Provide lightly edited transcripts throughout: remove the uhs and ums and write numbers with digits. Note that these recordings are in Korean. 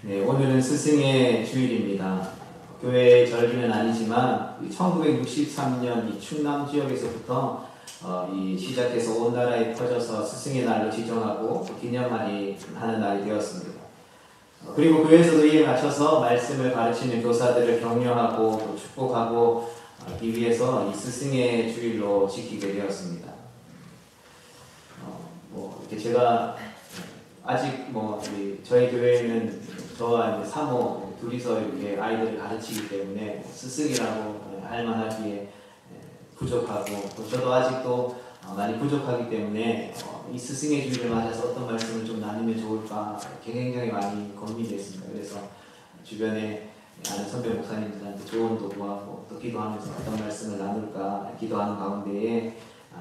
네, 오늘은 스승의 주일입니다. 교회 절기는 아니지만 1963년 이 충남 지역에서부터 이 시작해서 온 나라에 퍼져서 스승의 날로 지정하고 기념하는 날이 되었습니다. 그리고 교회에서도 이에 맞춰서 말씀을 가르치는 교사들을 격려하고 또 축복하고 이 위해서 이 스승의 주일로 지키게 되었습니다. 이렇게 제가 아직 저희 교회는 저와 이제 사모 둘이서 이렇게 아이들을 가르치기 때문에 스승이라고 할 만하기에 부족하고 또 저도 아직도 많이 부족하기 때문에 이 스승의 주일을 맞아서 어떤 말씀을 좀 나누면 좋을까 굉장히 많이 고민됐습니다. 그래서 주변에 아는 선배 목사님들한테 조언도 구하고 또 기도하면서 어떤 말씀을 나눌까 기도하는 가운데에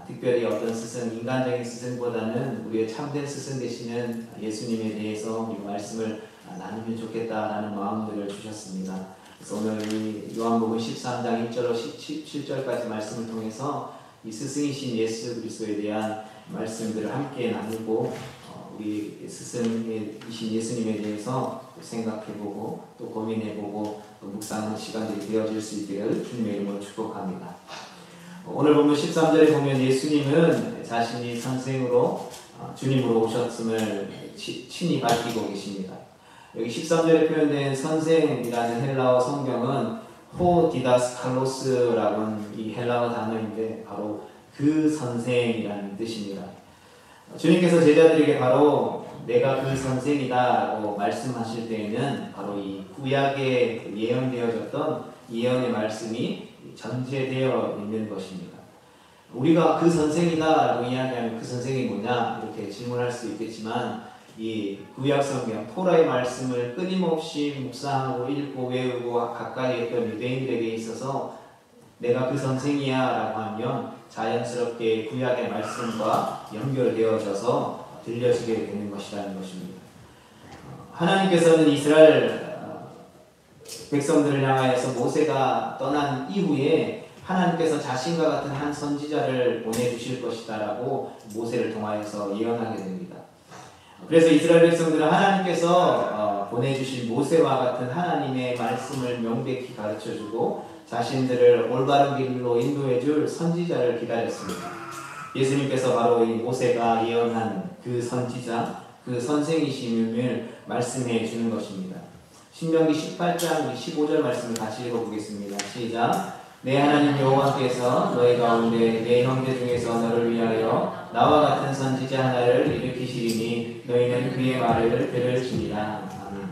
특별히 어떤 스승, 인간적인 스승보다는 우리의 참된 스승 되시는 예수님에 대해서 이 말씀을 나누면 좋겠다라는 마음들을 주셨습니다. 그래서 오늘 이 요한복음 13장 1절로 17절까지 말씀을 통해서 이 스승이신 예수 그리스도에 대한 말씀들을 함께 나누고 우리 스승이신 예수님에 대해서 생각해보고 또 고민해보고 또 묵상하는 시간들이 되어질 수 있기를 주님의 이름으로 축복합니다. 오늘 본문 13절에 보면 예수님은 자신이 선생으로 주님으로 오셨음을 친히 밝히고 계십니다. 여기 13절에 표현된 선생이라는 헬라어 성경은 호디다스칼로스라는 이 헬라어 단어인데 바로 그 선생이라는 뜻입니다. 주님께서 제자들에게 바로 내가 그 선생이다라고 말씀하실 때에는 바로 이 구약에 예언되어졌던 예언의 말씀이 전제되어 있는 것입니다. 우리가 그 선생이다라고 이야기하면 그 선생이 뭐냐 이렇게 질문할 수 있겠지만 이 구약 성경 토라의 말씀을 끊임없이 묵상하고 읽고 외우고 가까이 했던 유대인들에게 있어서 내가 그 선생이야 라고 하면 자연스럽게 구약의 말씀과 연결되어져서 들려지게 되는 것이라는 것입니다. 하나님께서는 이스라엘 백성들을 향하여서 모세가 떠난 이후에 하나님께서 자신과 같은 한 선지자를 보내주실 것이다 라고 모세를 통하여서 예언하게 됩니다. 그래서 이스라엘 백성들은 하나님께서 보내주신 모세와 같은 하나님의 말씀을 명백히 가르쳐주고 자신들을 올바른 길로 인도해줄 선지자를 기다렸습니다. 예수님께서 바로 이 모세가 예언한 그 선지자, 그 선생이심을 말씀해 주는 것입니다. 신명기 18장 15절 말씀을 같이 읽어보겠습니다. 시작. 내 하나님 여호와께서 너희 가운데 내 형제 중에서 너를 위하여 나와 같은 선지자 하나를 일으키시리니 너희는 그의 말을 들을지니라. 아멘.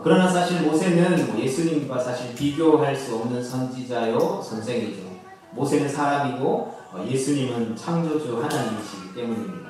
그러나 사실 모세는 예수님과 사실 비교할 수 없는 선지자요 선생이죠. 모세는 사람이고 예수님은 창조주 하나님이시기 때문입니다.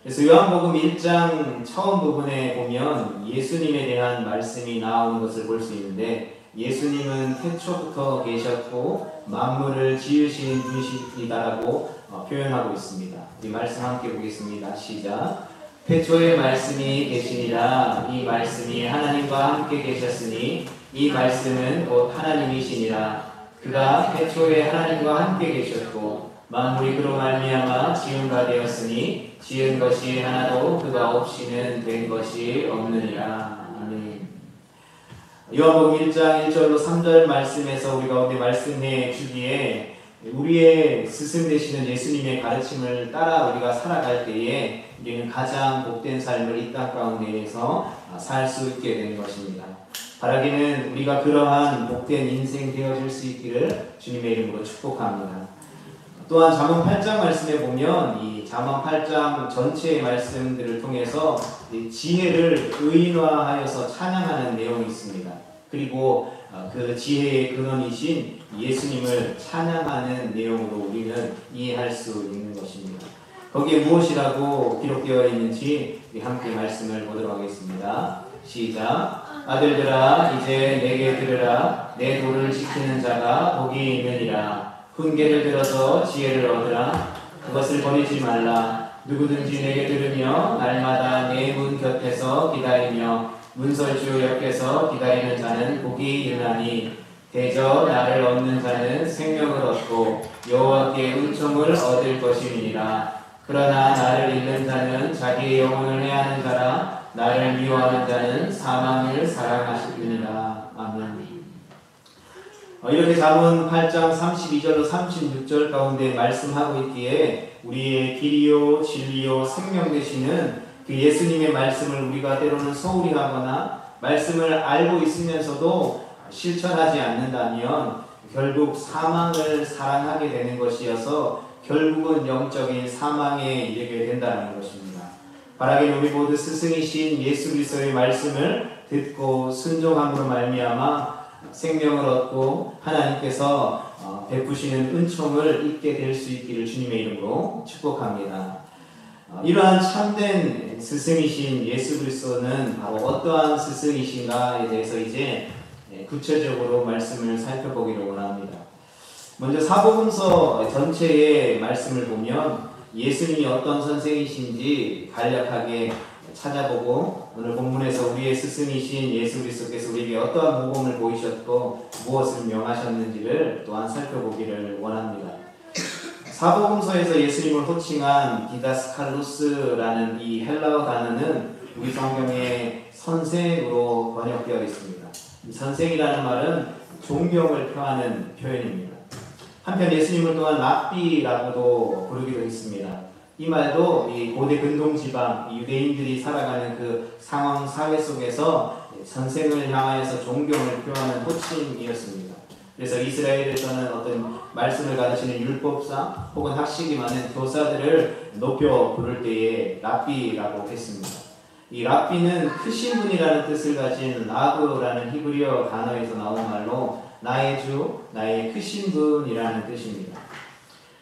그래서 요한복음 1장 처음 부분에 보면 예수님에 대한 말씀이 나오는 것을 볼 수 있는데 예수님은 태초부터 계셨고 만물을 지으신 분이시다라고 표현하고 있습니다. 이 말씀 함께 보겠습니다. 시작. 태초에 말씀이 계시니라. 이 말씀이 하나님과 함께 계셨으니 이 말씀은 곧 하나님이시니라. 그가 태초에 하나님과 함께 계셨고 만물이 그로 말미암아 지은 바 되었으니 지은 것이 하나도 그가 없이는 된 것이 없느니라. 아멘. 요한복음 1장 1절로 3절 말씀에서 우리 가운데 말씀해 주기에 우리의 스승 되시는 예수님의 가르침을 따라 우리가 살아갈 때에 우리는 가장 복된 삶을 이 땅 가운데에서 살 수 있게 되는 것입니다. 바라기는 우리가 그러한 복된 인생 되어질 수 있기를 주님의 이름으로 축복합니다. 또한 잠언 8장 말씀에 보면 이 잠언 8장 전체의 말씀들을 통해서 지혜를 의인화하여서 찬양하는 내용이 있습니다. 그리고 그 지혜의 근원이신 예수님을 찬양하는 내용으로 우리는 이해할 수 있는 것입니다. 거기에 무엇이라고 기록되어 있는지 함께 말씀을 보도록 하겠습니다. 시작. 아들들아 이제 내게 들으라. 내 도를 지키는 자가 복이 있느니라. 훈계를 들어서 지혜를 얻으라. 그것을 버리지 말라. 누구든지 내게 들으며 날마다 내 문 곁에서 기다리며 문설주 옆에서 기다리는 자는 복이 있나니 대저 나를 얻는 자는 생명을 얻고 여호와께 은총을 얻을 것임이니라. 그러나 나를 잃는 자는 자기의 영혼을 해하는 자라. 나를 미워하는 자는 사망을 사랑하실 뿐이라. 아멘. 이렇게 잠언 8장 32절로 36절 가운데 말씀하고 있기에 우리의 길이요 진리요 생명 되시는 그 예수님의 말씀을 우리가 때로는 소홀히 하거나 말씀을 알고 있으면서도 실천하지 않는다면 결국 사망을 사랑하게 되는 것이어서 결국은 영적인 사망에 이르게 된다는 것입니다. 바라기는 우리 모두 스승이신 예수 그리스도의 말씀을 듣고 순종함으로 말미암아 생명을 얻고 하나님께서 베푸시는 은총을 입게 될 수 있기를 주님의 이름으로 축복합니다. 이러한 참된 스승이신 예수 그리스도는 바로 어떠한 스승이신가에 대해서 이제 구체적으로 말씀을 살펴보기를 원합니다. 먼저 사복음서 전체의 말씀을 보면 예수님이 어떤 선생이신지 간략하게 찾아보고 오늘 본문에서 우리의 스승이신 예수 그리스도께서 우리에게 어떠한 모범을 보이셨고 무엇을 명하셨는지를 또한 살펴보기를 원합니다. 사복음서에서 예수님을 호칭한 디다스칼루스라는 이 헬라어 단어는 우리 성경에 선생으로 번역되어 있습니다. 이 선생이라는 말은 존경을 표하는 표현입니다. 한편 예수님을 또한 랍비라고도 부르기도 했습니다. 이 말도 이 고대 근동지방 유대인들이 살아가는 그 상황 사회 속에서 선생을 향하여서 존경을 표하는 호칭이었습니다. 그래서 이스라엘에서는 어떤 말씀을 가르치는 율법사 혹은 학식이 많은 교사들을 높여 부를 때에 랍비라고 했습니다. 이 랍비는 크신 분이라는 뜻을 가진 라그라는 히브리어 단어에서 나온 말로 나의 주, 나의 크신 분이라는 뜻입니다.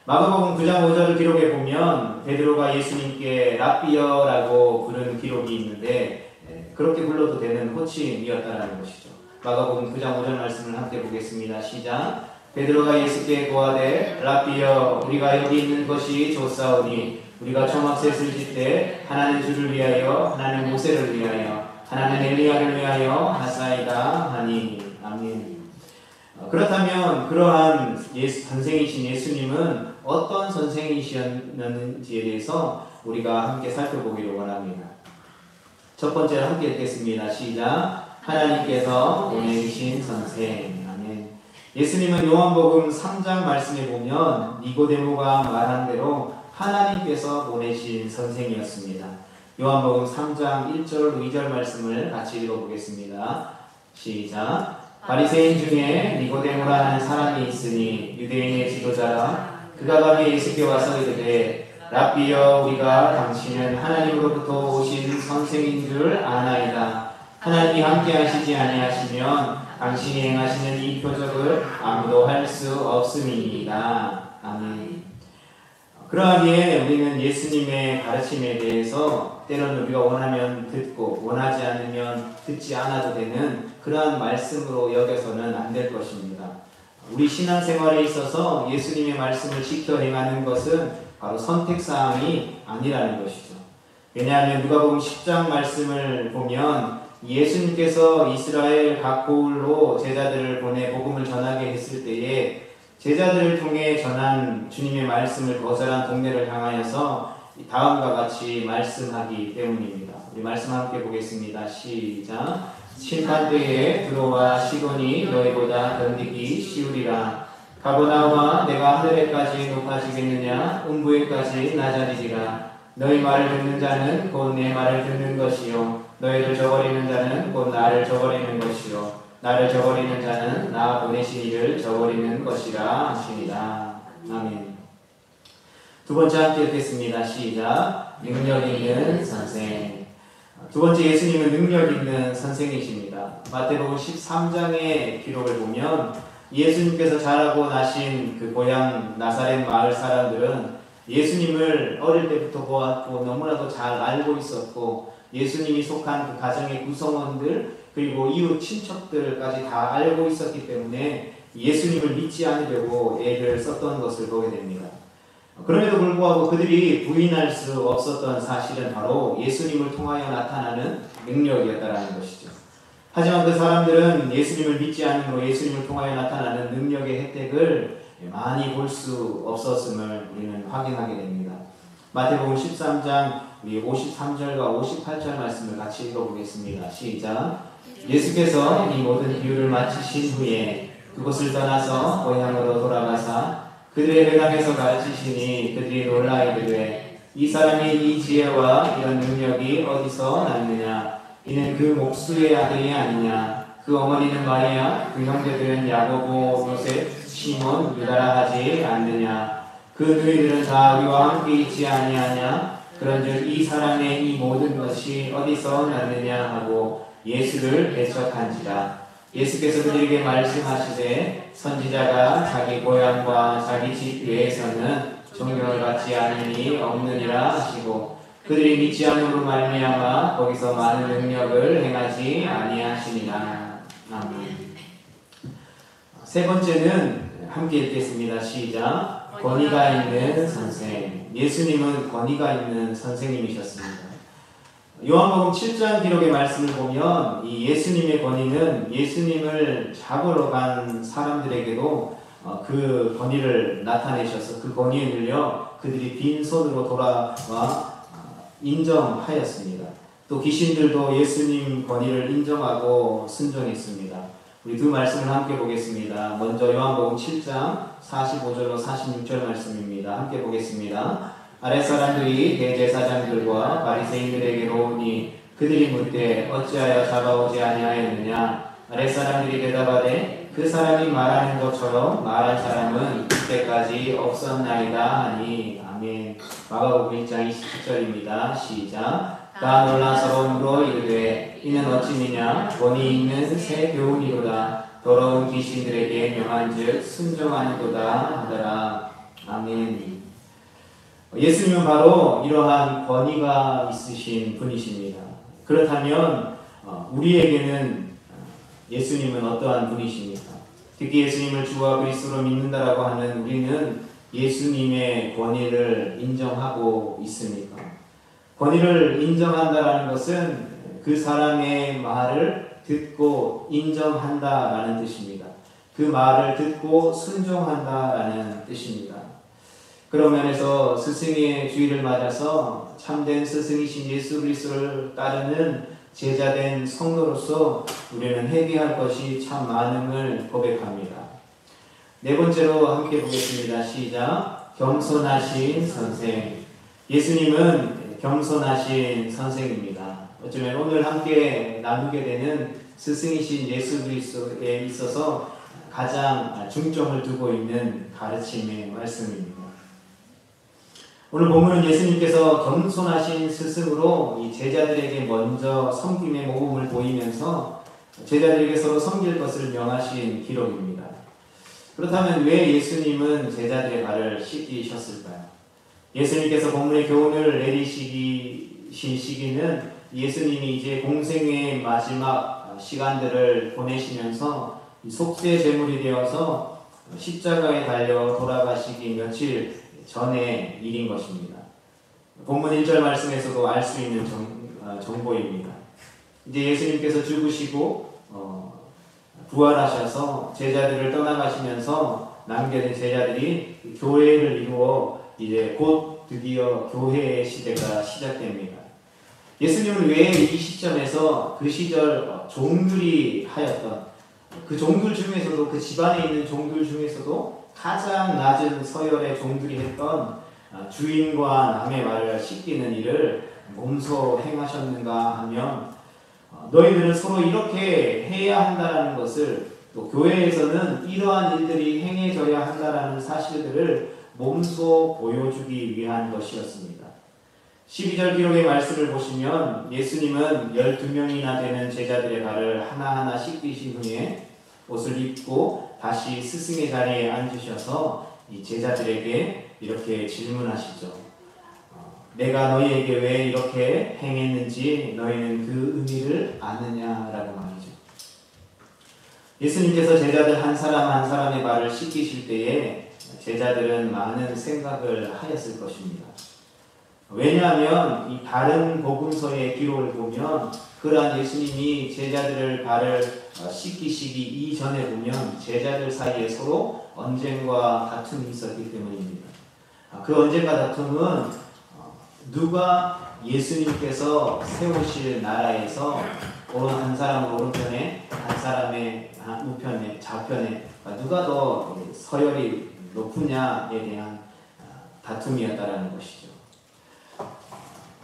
마가복음 9장 5절을 기록해 보면 베드로가 예수님께 랍비여라고 부른 기록이 있는데 그렇게 불러도 되는 호칭이었다는 것이죠. 마가복음 9장 5절 말씀을 함께 보겠습니다. 시작. 베드로가 예수께 고하되 랍비여 우리가 여기 있는 것이 좋사오니 우리가 초막셋을 짓되 하나는 주를 위하여 하나는 모세를 위하여 하나는 엘리야를 위하여 하사이다 하니. 아멘. 그렇다면 그러한 선생이신 예수님은 어떤 선생이셨는지에 대해서 우리가 함께 살펴보기를 원합니다. 첫 번째로 함께 읽겠습니다. 시작. 하나님께서 보내신 선생. 아멘. 예수님은 요한복음 3장 말씀에 보면 니고데모가 말한 대로 하나님께서 보내신 선생이었습니다. 요한복음 3장 1절 2절 말씀을 같이 읽어보겠습니다. 시작. 바리새인 중에 니고데모라는 사람이 있으니 유대인의 지도자라. 그가 밤에 예수께 와서 이르되 랍비여 우리가 당신은 하나님으로부터 오신 선생인 줄 아나이다. 하나님이 함께 하시지 아니하시면 당신이 행하시는 이 표적을 아무도 할 수 없음이니이다. 아멘. 그러하기에 우리는 예수님의 가르침에 대해서 때로는 우리가 원하면 듣고 원하지 않으면 듣지 않아도 되는 그러한 말씀으로 여겨서는 안 될 것입니다. 우리 신앙생활에 있어서 예수님의 말씀을 지켜 행하는 것은 바로 선택사항이 아니라는 것이죠. 왜냐하면 누가복음 10장 말씀을 보면 예수님께서 이스라엘 각 고을로 제자들을 보내 복음을 전하게 했을 때에 제자들을 통해 전한 주님의 말씀을 거절한 동네를 향하여서 다음과 같이 말씀하기 때문입니다. 우리 말씀 함께 보겠습니다. 시작. 심판대에 들어와 시돈이 너희보다 견디기 쉬우리라. 가버나움아 내가 하늘에까지 높아지겠느냐 음부에까지 낮아지리라. 너희 말을 듣는 자는 곧 내 말을 듣는 것이요 너희를 저버리는 자는 곧 나를 저버리는 것이요 나를 저버리는 자는 나 보내신 이를 저버리는 것이라 하시니라. 아멘. 두 번째 함께 읽겠습니다. 시작. 능력 있는 선생. 두 번째 예수님은 능력 있는 선생이십니다. 마태복음 13장의 기록을 보면 예수님께서 자라고 나신 그 고향 나사렛 마을 사람들은 예수님을 어릴 때부터 보았고 너무나도 잘 알고 있었고 예수님이 속한 그 가정의 구성원들 그리고 이웃 친척들까지 다 알고 있었기 때문에 예수님을 믿지 않으려고 애를 썼던 것을 보게 됩니다. 그럼에도 불구하고 그들이 부인할 수 없었던 사실은 바로 예수님을 통하여 나타나는 능력이었다는 것이죠. 하지만 그 사람들은 예수님을 믿지 않으므로 예수님을 통하여 나타나는 능력의 혜택을 많이 볼 수 없었음을 우리는 확인하게 됩니다. 마태복음 13장 우리 53절과 58절 말씀을 같이 읽어보겠습니다. 시작. 예수께서 이 모든 비유를 마치신 후에 그곳을 떠나서 고향으로 돌아가사 그들의 회당에서 가르치시니 그들이 놀라 이르되 이 사람이 이 지혜와 이런 능력이 어디서 났느냐? 이는 그 목수의 아들이 아니냐? 그 어머니는 마리아, 그 형제들은 야고보, 요셉, 시몬, 유다라 하지 않느냐? 그 너희들은 다 우리와 함께 있지 아니하냐? 그런즉 이 사람의 이 모든 것이 어디서 났느냐 하고 예수를 배척한지라. 예수께서 그들에게 말씀하시되 선지자가 자기 고향과 자기 집 외에서는 존경을 받지 않으니 없느니라 하시고 그들이 믿지 않음으로 말미암아 거기서 많은 능력을 행하지 아니하시니라. 아멘. 세 번째는 함께 읽겠습니다. 시작. 권위가 있는 선생. 예수님은 권위가 있는 선생님이셨습니다. 요한복음 7장 기록의 말씀을 보면 이 예수님의 권위는 예수님을 잡으러 간 사람들에게도 그 권위를 나타내셔서 그 권위에 눌려 그들이 빈손으로 돌아와 인정하였습니다. 또 귀신들도 예수님 권위를 인정하고 순종했습니다. 우리 두 말씀을 함께 보겠습니다. 먼저 요한복음 7장 45절로 46절 말씀입니다. 함께 보겠습니다. 아랫사람들이 대제사장들과 바리새인들에게로 오니 그들이 묻되 어찌하여 잡아오지 아니하였느냐? 아랫사람들이 대답하되 그 사람이 말하는 것처럼 말한 사람은 그때까지 없었나이다 하니. 아멘. 마가복음 1장 27절입니다. 시작. 다 놀라 서러움으로 이르되 이는 어찌미냐? 권위 있는 새 교훈이로다. 더러운 귀신들에게 명한즉 순종하는도다 하더라. 아멘. 예수님은 바로 이러한 권위가 있으신 분이십니다. 그렇다면 우리에게는 예수님은 어떠한 분이십니까? 특히 예수님을 주와 그리스도로 믿는다라고 하는 우리는 예수님의 권위를 인정하고 있습니까? 권위를 인정한다라는 것은 그 사람의 말을 듣고 인정한다라는 뜻입니다. 그 말을 듣고 순종한다라는 뜻입니다. 그런 면에서 스승의 주의를 맞아서 참된 스승이신 예수 그리스도를 따르는 제자된 성도로서 우리는 회개할 것이 참 많음을 고백합니다. 네 번째로 함께 보겠습니다. 시작. 겸손하신 선생. 예수님은 겸손하신 선생입니다. 어쩌면 오늘 함께 나누게 되는 스승이신 예수 그리스도에 있어서 가장 중점을 두고 있는 가르침의 말씀입니다. 오늘 본문은 예수님께서 겸손하신 스승으로 이 제자들에게 먼저 섬김의 모범을 보이면서 제자들에게 서로 섬길 것을 명하신 기록입니다. 그렇다면 왜 예수님은 제자들의 발을 씻기셨을까요? 예수님께서 본문의 교훈을 내리시신 시기는 예수님이 이제 공생의 마지막 시간들을 보내시면서 속죄 제물이 되어서 십자가에 달려 돌아가시기 며칠 전의 일인 것입니다. 본문 1절 말씀에서도 알 수 있는 정보입니다. 이제 예수님께서 죽으시고 부활하셔서 제자들을 떠나가시면서 남겨진 제자들이 교회를 이루어 이제 곧 드디어 교회의 시대가 시작됩니다. 예수님은 왜 이 시점에서 그 시절 종들이 하였던 그 종들 중에서도 그 집안에 있는 종들 중에서도 가장 낮은 서열의 종들이 했던 주인과 남의 말을 씻기는 일을 몸소 행하셨는가 하면 너희들은 서로 이렇게 해야 한다는 것을 또 교회에서는 이러한 일들이 행해져야 한다는 사실들을 몸소 보여주기 위한 것이었습니다. 12절 기록의 말씀을 보시면 예수님은 12명이나 되는 제자들의 발을 하나하나 씻기신 후에 옷을 입고 다시 스승의 자리에 앉으셔서 이 제자들에게 이렇게 질문하시죠. 내가 너희에게 왜 이렇게 행했는지 너희는 그 의미를 아느냐라고 말이죠. 예수님께서 제자들 한 사람 한 사람의 발을 씻기실 때에 제자들은 많은 생각을 하였을 것입니다. 왜냐하면 이 다른 복음서의 기록을 보면 그러한 예수님이 제자들을 발을 씻기시기 이전에 보면 제자들 사이에 서로 언쟁과 다툼이 있었기 때문입니다. 그 언쟁과 다툼은 누가 예수님께서 세우실 나라에서 한 사람은 오른편에 한 사람의 우편에 좌편에 누가 더 서열이 높으냐에 대한 다툼이었다라는 것이죠.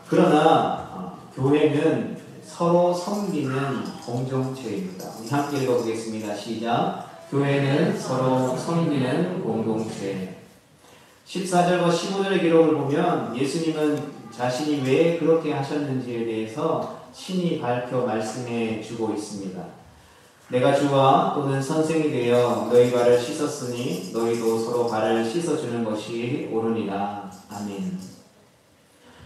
그러나 교회는 서로 섬기는 공동체입니다. 우리 함께 읽어보겠습니다. 시작. 교회는 서로 섬기는 공동체. 14절과 15절의 기록을 보면 예수님은 자신이 왜 그렇게 하셨는지에 대해서 친히 밝혀 말씀해 주고 있습니다. 내가 주와 또는 선생이 되어 너희 발을 씻었으니 너희도 서로 발을 씻어주는 것이 옳으니라. 아멘.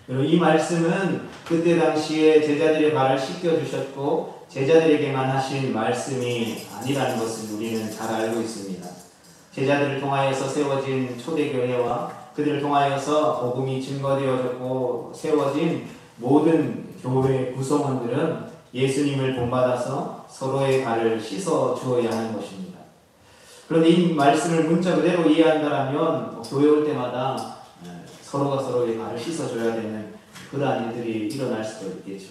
이 말씀은 그때 당시에 제자들의 발을 씻겨주셨고 제자들에게만 하신 말씀이 아니라는 것을 우리는 잘 알고 있습니다. 제자들을 통하여서 세워진 초대교회와 그들을 통하여서 복음이 증거되어졌고 세워진 모든 교회 구성원들은 예수님을 본받아서 서로의 발을 씻어 주어야 하는 것입니다. 그런데 이 말씀을 문자 그대로 이해한다면 교회 올 때마다 서로가 서로의 발을 씻어줘야 되는 그러한 일들이 일어날 수도 있겠죠.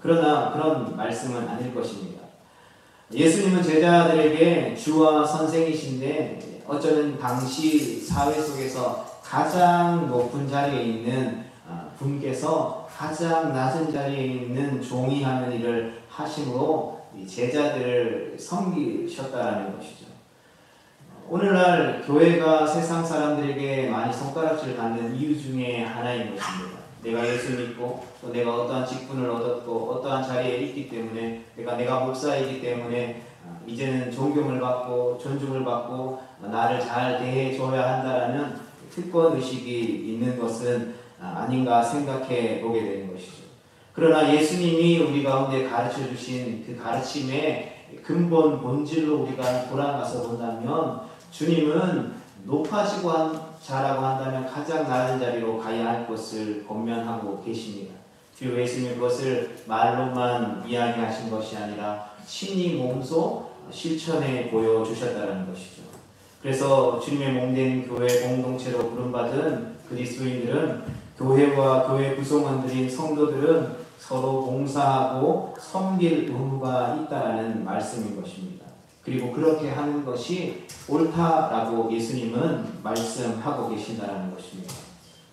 그러나 그런 말씀은 아닐 것입니다. 예수님은 제자들에게 주와 선생이신데 어쩌면 당시 사회 속에서 가장 높은 자리에 있는 분께서 가장 낮은 자리에 있는 종이 하는 일을 하심으로 제자들을 섬기셨다라는 것이죠. 오늘날 교회가 세상 사람들에게 많이 손가락질 받는 이유 중에 하나인 것입니다. 내가 예수 믿고 또 내가 어떠한 직분을 얻었고 어떠한 자리에 있기 때문에 내가 목사이기 때문에 이제는 존경을 받고 존중을 받고 나를 잘 대해줘야 한다라는 특권의식이 있는 것은 아닌가 생각해 보게 되는 것이죠. 그러나 예수님이 우리 가운데 가르쳐 주신 그 가르침의 근본 본질로 우리가 돌아가서 본다면 주님은 높아지고 자라고 한다면 가장 낮은 자리로 가야 할 것을 권면하고 계십니다. 주 예수님이 그것을 말로만 이야기하신 것이 아니라 친히 몸소 실천해 보여주셨다는 것이죠. 그래서 주님의 몸된 교회 공동체로 부름받은 그리스도인들은 교회와 교회 구성원들인 성도들은 서로 봉사하고 섬길 의무가 있다는 말씀인 것입니다. 그리고 그렇게 하는 것이 옳다라고 예수님은 말씀하고 계신다는 것입니다.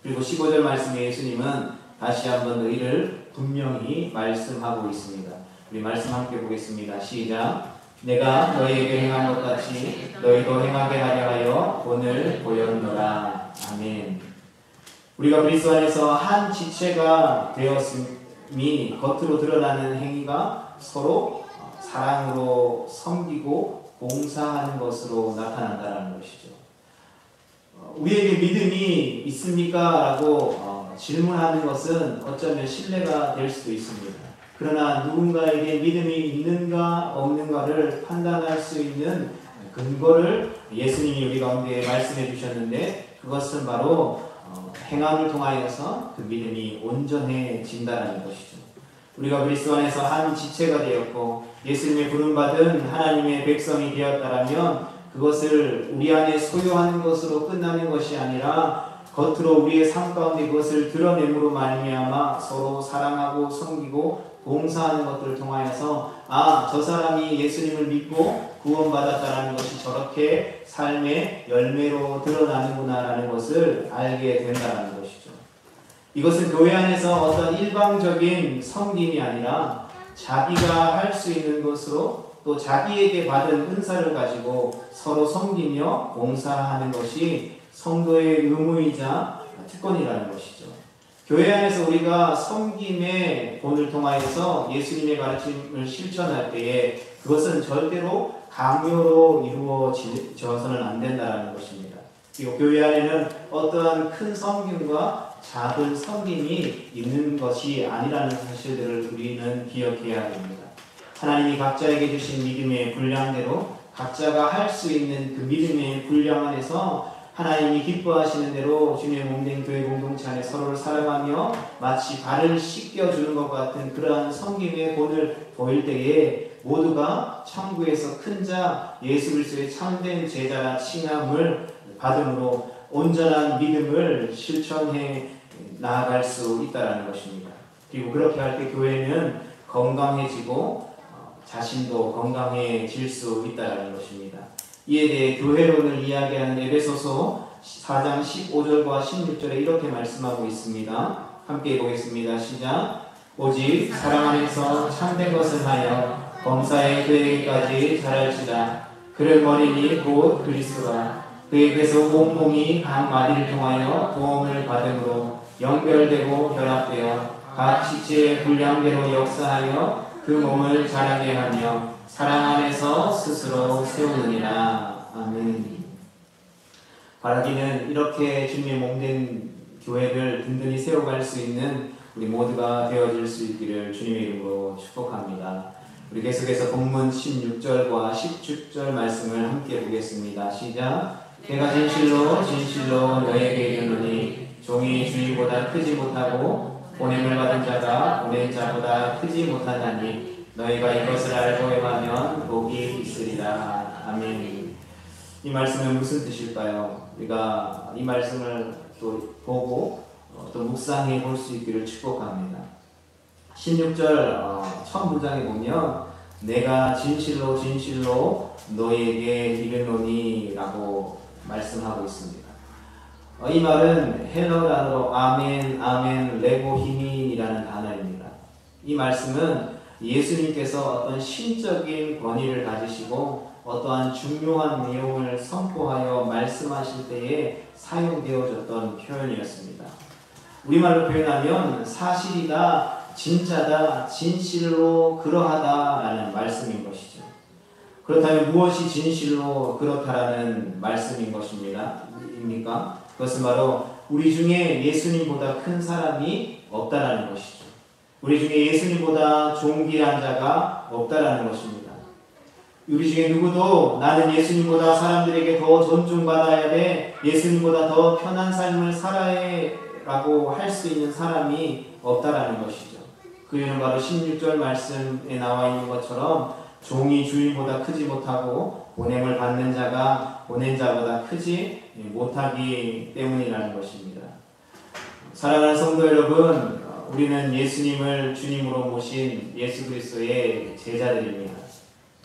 그리고 15절 말씀에 예수님은 다시 한번 너희를 분명히 말씀하고 있습니다. 우리 말씀 함께 보겠습니다. 시작. 내가 너희에게 행한 것 같이 너희도 행하게 하려 하여 오늘 보였노라. 아멘. 우리가 그리스도 안에서 한 지체가 되었음이 겉으로 드러나는 행위가 서로 사랑으로 섬기고 봉사하는 것으로 나타난다는 것이죠. 우리에게 믿음이 있습니까? 라고 질문하는 것은 어쩌면 신뢰가 될 수도 있습니다. 그러나 누군가에게 믿음이 있는가 없는가를 판단할 수 있는 근거를 예수님이 우리 가운데 말씀해 주셨는데 그것은 바로 행함을 통하여서 그 믿음이 온전해진다는 것이죠. 우리가 그리스도 안에서 한 지체가 되었고 예수님의 부름받은 하나님의 백성이 되었다라면 그것을 우리 안에 소유하는 것으로 끝나는 것이 아니라 겉으로 우리의 삶 가운데 그것을 드러냄으로 말미암아 서로 사랑하고 섬기고 봉사하는 것들을 통하여서 저 사람이 예수님을 믿고 구원받았다라는 것이 저렇게 삶의 열매로 드러나는구나라는 것을 알게 된다는 것이죠. 이것은 교회 안에서 어떤 일방적인 섬김이 아니라 자기가 할 수 있는 것으로 또 자기에게 받은 은사를 가지고 서로 섬기며 봉사하는 것이 성도의 의무이자 특권이라는 것이죠. 교회 안에서 우리가 섬김의 본을 통하여서 예수님의 가르침을 실천할 때에 그것은 절대로 강요로 이루어져서는 안 된다는 것입니다. 그리고 교회 안에는 어떠한 큰 섬김과 작은 섬김이 있는 것이 아니라는 사실들을 우리는 기억해야 됩니다. 하나님이 각자에게 주신 믿음의 분량대로 각자가 할 수 있는 그 믿음의 분량 안에서 하나님이 기뻐하시는 대로 주님의 몸된 교회 공동체 안에 서로를 사랑하며 마치 발을 씻겨주는 것 같은 그러한 섬김의 본을 보일 때에 모두가 천국에서 큰 자 예수 그리스도의 참된 제자라 칭함을 받음으로 온전한 믿음을 실천해 나아갈 수 있다는 것입니다. 그리고 그렇게 할 때 교회는 건강해지고 자신도 건강해질 수 있다는 것입니다. 이에 대해 교회론을 이야기하는 에베소서 4장 15절과 16절에 이렇게 말씀하고 있습니다. 함께 보겠습니다. 시작. 오직 사랑 안에서 참된 것을 하여 범사에 그에게까지 자랄지라. 그를 머리니 곧 그리스도라. 그에게서 온 몸이 각 마디를 통하여 도움을 받음으로 연결되고 결합되어 각 지체의 분량대로 역사하여 그 몸을 자라게 하며 사랑 안에서 스스로 세우느니라. 아멘. 바라기는 이렇게 주님의 몸된 교회를 든든히 세워갈 수 있는 우리 모두가 되어질 수 있기를 주님의 이름으로 축복합니다. 우리 계속해서 본문 16절과 17절 말씀을 함께 보겠습니다. 시작. 내가 진실로 진실로 너에게 이르노니 종이 주인보다 크지 못하고 보냄을 받은 자가 보낸 자보다 크지 못하다니 너희가 이것을 알고 행하면 복이 있으리라. 아멘. 이 말씀은 무슨 뜻일까요? 우리가 이 말씀을 또 보고 또 묵상해 볼 수 있기를 축복합니다. 16절 첫 문장에 보면 내가 진실로 진실로 너희에게 이르노니 라고 말씀하고 있습니다. 이 말은 헬러 단어로 아멘, 아멘, 레고히민이라는 단어입니다. 이 말씀은 예수님께서 어떤 신적인 권위를 가지시고 어떠한 중요한 내용을 선포하여 말씀하실 때에 사용되어졌던 표현이었습니다. 우리말로 표현하면 사실이다, 진짜다, 진실로 그러하다라는 말씀인 것이죠. 그렇다면 무엇이 진실로 그렇다라는 말씀인 것입니까? 그것은 바로 우리 중에 예수님보다 큰 사람이 없다라는 것이죠. 우리 중에 예수님보다 존귀한 자가 없다라는 것입니다. 우리 중에 누구도 나는 예수님보다 사람들에게 더 존중받아야 돼, 예수님보다 더 편한 삶을 살아야 라고 할 수 있는 사람이 없다라는 것이죠. 그 이유는 바로 16절 말씀에 나와 있는 것처럼 종이 주인보다 크지 못하고 보냄을 받는 자가 보낸 자보다 크지 못하기 때문이라는 것입니다. 사랑하는 성도 여러분, 우리는 예수님을 주님으로 모신 예수 그리스도의 제자들입니다.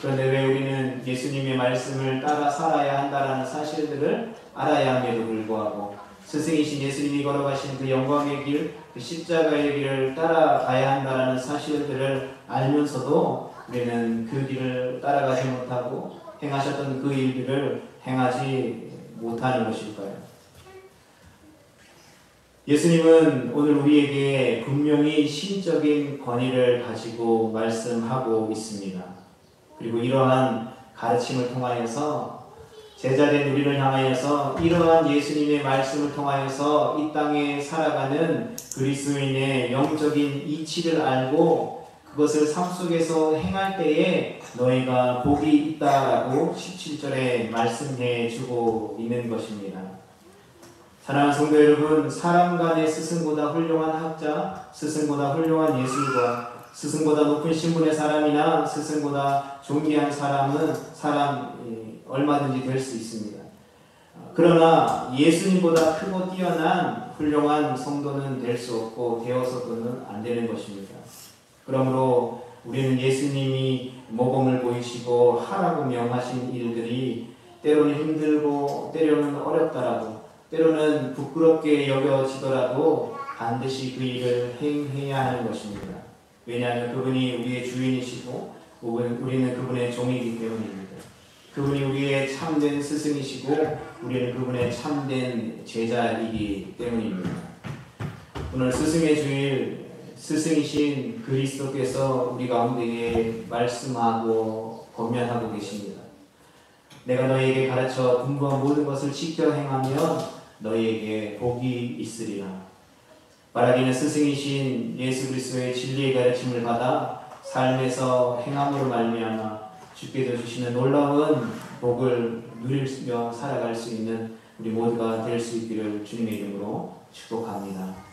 그런데 왜 우리는 예수님의 말씀을 따라 살아야 한다는 사실들을 알아야 함에도 불구하고 스승이신 예수님이 걸어가신 그 영광의 길, 그 십자가의 길을 따라가야 한다는 사실들을 알면서도 우리는 그 길을 따라가지 못하고 행하셨던 그 일들을 행하지 못하는 것일까요? 예수님은 오늘 우리에게 분명히 신적인 권위를 가지고 말씀하고 있습니다. 그리고 이러한 가르침을 통하여서 제자된 우리를 향하여서 이러한 예수님의 말씀을 통하여서 이 땅에 살아가는 그리스도인의 영적인 이치를 알고 그것을 삶 속에서 행할 때에 너희가 복이 있다라고 17절에 말씀해 주고 있는 것입니다. 사랑하는 성도 여러분, 사람 간의 스승보다 훌륭한 학자, 스승보다 훌륭한 예술가, 스승보다 높은 신분의 사람이나 스승보다 존귀한 사람은 얼마든지 될 수 있습니다. 그러나 예수님보다 크고 뛰어난 훌륭한 성도는 될 수 없고 되어서는 안 되는 것입니다. 그러므로 우리는 예수님이 모범을 보이시고 하라고 명하신 일들이 때로는 힘들고 때로는 어렵더라도 때로는 부끄럽게 여겨지더라도 반드시 그 일을 행해야 하는 것입니다. 왜냐하면 그분이 우리의 주인이시고 우리는 그분의 종이기 때문입니다. 그분이 우리의 참된 스승이시고 우리는 그분의 참된 제자이기 때문입니다. 오늘 스승의 주일, 스승이신 그리스도께서 우리 가운데에 말씀하고 권면하고 계십니다. 내가 너희에게 가르쳐 분부한 모든 것을 지켜 행하면 너희에게 복이 있으리라. 말하기는 스승이신 예수 그리스도의 진리의 가르침을 받아 삶에서 행함으로 말미암아 주께서 주시는 놀라운 복을 누리며 살아갈 수 있는 우리 모두가 될 수 있기를 주님의 이름으로 축복합니다.